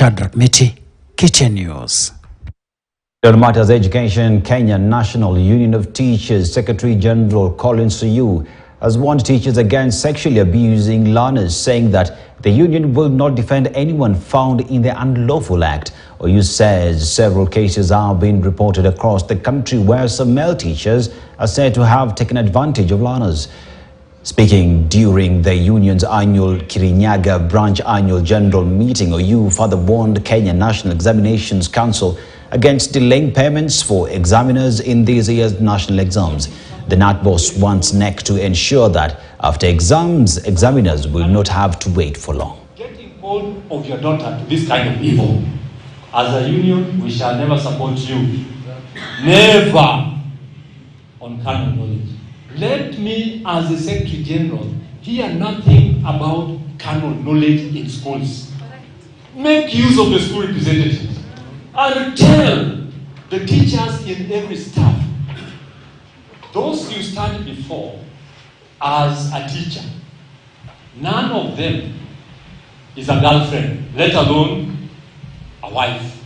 Shadrack Miti, KTN News. On matters education, Kenya National Union of Teachers Secretary General Collins Suyu has warned teachers against sexually abusing learners, saying that the union will not defend anyone found in the unlawful act. Oyu says several cases are being reported across the country where some male teachers are said to have taken advantage of learners. Speaking during the union's annual Kirinyaga branch annual general meeting, Oyu further warned Kenya National Examinations Council against delaying payments for examiners in this year's national exams. The KNUT boss wants NEC to ensure that after exams, examiners will not have to wait for long. Getting hold of your daughter to this kind of evil, as a union, we shall never support you. Never on carnal knowledge. Let me, as the Secretary General, hear nothing about carnal knowledge in schools. Make use of the school representatives and tell the teachers in every staff, those you stand before as a teacher, none of them is a girlfriend, let alone a wife.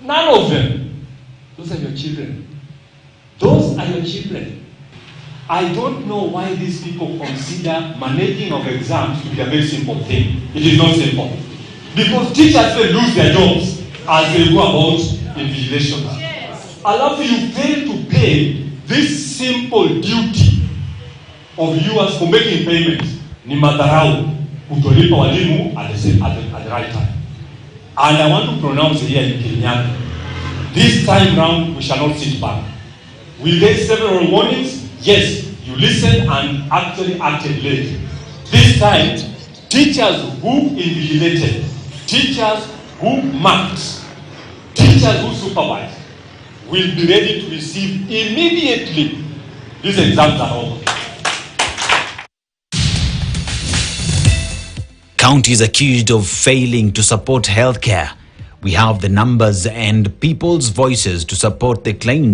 None of them. Those are your children. Those are your children. I don't know why these people consider managing of exams to be a very simple thing. It is not simple. Because teachers will lose their jobs as they go about invigilation. Allow you fail to pay this simple duty of yours for making payments. Ni madharau kutolipa walimu at the right time. And I want to pronounce here in Kenya, this time round we shall not sit back. We gave several warnings. Yes, you listened and actually acted late. This time, teachers who invigilated, teachers who marked, teachers who supervised will be ready to receive immediately. These exams are over. Counties accused of failing to support healthcare. We have the numbers and people's voices to support the claims.